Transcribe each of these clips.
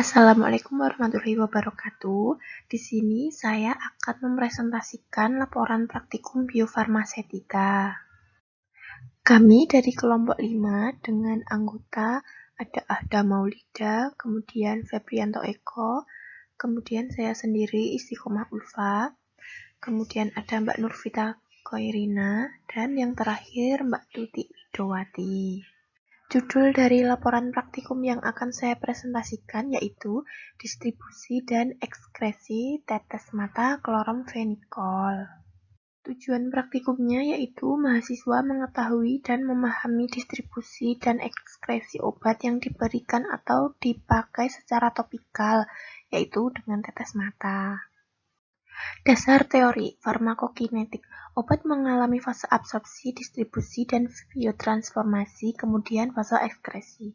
Assalamualaikum warahmatullahi wabarakatuh. Di sini saya akan mempresentasikan laporan praktikum biofarmasetika. Kami dari kelompok 5 dengan anggota ada Ahda Maulida, kemudian Febrianto Eko, kemudian saya sendiri Istiqomah Ulfa, kemudian ada Mbak Nurvita Koirina, dan yang terakhir Mbak Tuti Widowati. Judul dari laporan praktikum yang akan saya presentasikan yaitu distribusi dan ekskresi tetes mata kloromfenikol. Tujuan praktikumnya yaitu mahasiswa mengetahui dan memahami distribusi dan ekskresi obat yang diberikan atau dipakai secara topikal, yaitu dengan tetes mata. Dasar teori farmakokinetik. Obat mengalami fase absorpsi, distribusi, dan biotransformasi, kemudian fase ekskresi.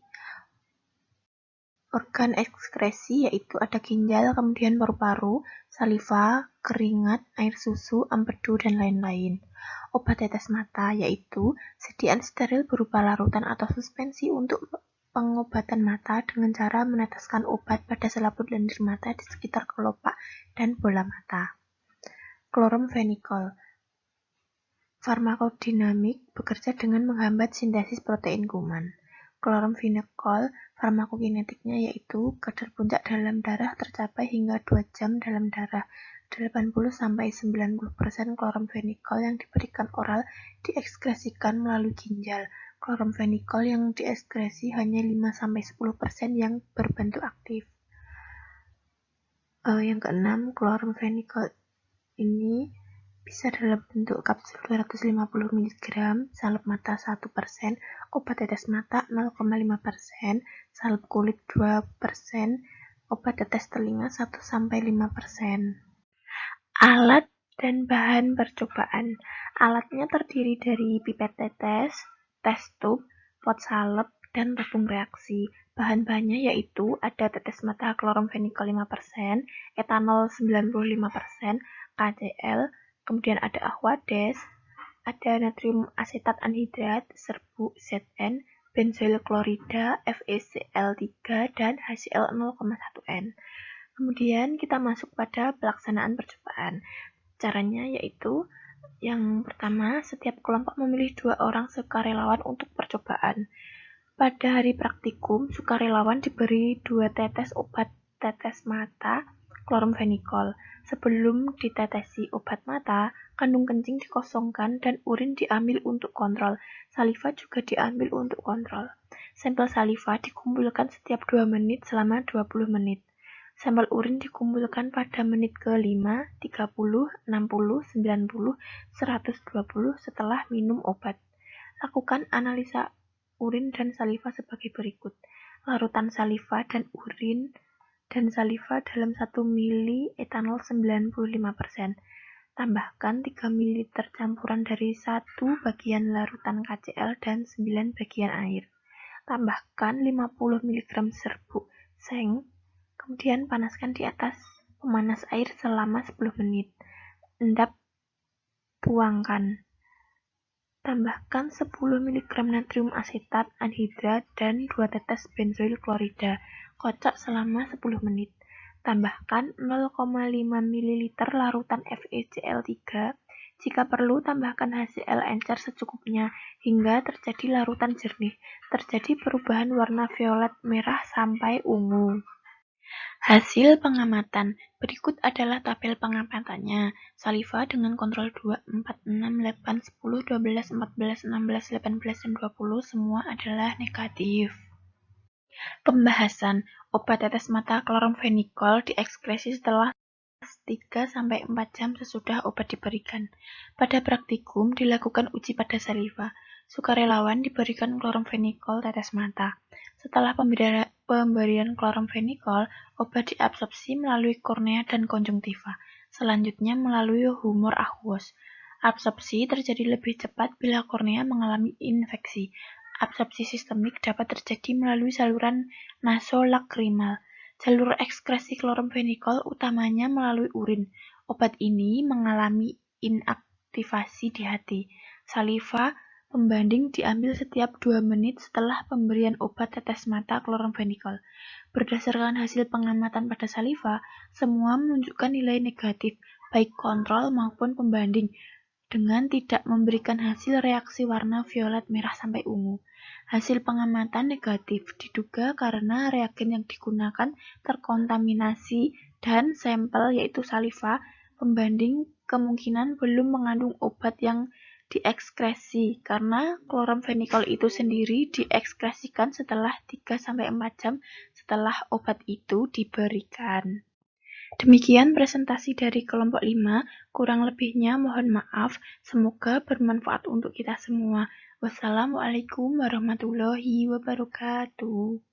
Organ ekskresi yaitu ada ginjal, kemudian paru-paru, saliva, keringat, air susu, empedu, dan lain-lain. Obat tetes mata yaitu sediaan steril berupa larutan atau suspensi untuk pengobatan mata dengan cara meneteskan obat pada selaput lendir mata di sekitar kelopak dan bola mata. Kloromfenikol. Farmakodinamik bekerja dengan menghambat sintesis protein kuman. Kloromfenikol farmakokinetiknya yaitu kadar puncak dalam darah tercapai hingga 2 jam dalam darah. 80-90% kloromfenikol yang diberikan oral diekskresikan melalui ginjal. Kloromfenikol yang diekskresi hanya 5-10% yang berbentuk aktif. Yang keenam, kloromfenikol ini bisa dalam bentuk kapsul 250 mg, salep mata 1%, obat tetes mata 0,5%, salep kulit 2%, obat tetes telinga 1-5%. Alat dan bahan percobaan. Alatnya terdiri dari pipet tetes, tes tube, pot salep, dan tabung reaksi. Bahan-bahannya yaitu ada tetes mata kloromfenikol 5%, etanol 95%, KCl, kemudian ada aquades, ada natrium asetat anhidrat, serbuk Zn, benzoil klorida, FeCl3, dan HCl 0,1N. Kemudian kita masuk pada pelaksanaan percobaan. Caranya yaitu yang pertama, setiap kelompok memilih 2 orang sukarelawan untuk percobaan. Pada hari praktikum, sukarelawan diberi 2 tetes obat tetes mata kloromfenikol. Sebelum ditetesi obat mata, kandung kencing dikosongkan dan urin diambil untuk kontrol. Saliva juga diambil untuk kontrol. Sampel saliva dikumpulkan setiap 2 menit selama 20 menit. Sampel urin dikumpulkan pada menit ke-5, 30, 60, 90, 120 setelah minum obat. Lakukan analisa urin dan saliva sebagai berikut. Larutan saliva dan urin dan saliva dalam 1 ml etanol 95%. Tambahkan 3 ml campuran dari 1 bagian larutan KCl dan 9 bagian air. Tambahkan 50 mg serbuk seng. Kemudian panaskan di atas pemanas air selama 10 menit. Endap, tuangkan. Tambahkan 10 mg natrium asetat anhidrat dan 2 tetes benzoil klorida. Kocok selama 10 menit. Tambahkan 0,5 ml larutan FeCl3. Jika perlu, tambahkan HCl encer secukupnya hingga terjadi larutan jernih. Terjadi perubahan warna violet merah sampai ungu. Hasil pengamatan. Berikut adalah tabel pengamatannya. Saliva dengan kontrol 2, 4, 6, 8, 10, 12, 14, 16, 18, dan 20 semua adalah negatif. Pembahasan. Obat tetes mata kloromfenikol diekskresi setelah 3-4 jam sesudah obat diberikan. Pada praktikum dilakukan uji pada saliva. Sukarelawan diberikan kloromfenikol tetes mata. Setelah pemberian kloromfenikol, obat diabsorpsi melalui kornea dan konjungtiva. Selanjutnya melalui humor aqueous. Absorpsi terjadi lebih cepat bila kornea mengalami infeksi. Absorpsi sistemik dapat terjadi melalui saluran nasolacrimal. Jalur ekskresi kloromfenikol utamanya melalui urin. Obat ini mengalami inaktivasi di hati. Saliva Pembanding diambil setiap 2 menit setelah pemberian obat tetes mata kloromfenikol. Berdasarkan hasil pengamatan pada saliva, semua menunjukkan nilai negatif, baik kontrol maupun pembanding, dengan tidak memberikan hasil reaksi warna violet, merah, sampai ungu. Hasil pengamatan negatif diduga karena reagen yang digunakan terkontaminasi dan sampel, yaitu saliva, pembanding kemungkinan belum mengandung obat yang diekskresi, karena kloromfenikol itu sendiri diekskresikan setelah 3-4 jam setelah obat itu diberikan. Demikian presentasi dari kelompok 5, kurang lebihnya mohon maaf, semoga bermanfaat untuk kita semua. Wassalamualaikum warahmatullahi wabarakatuh.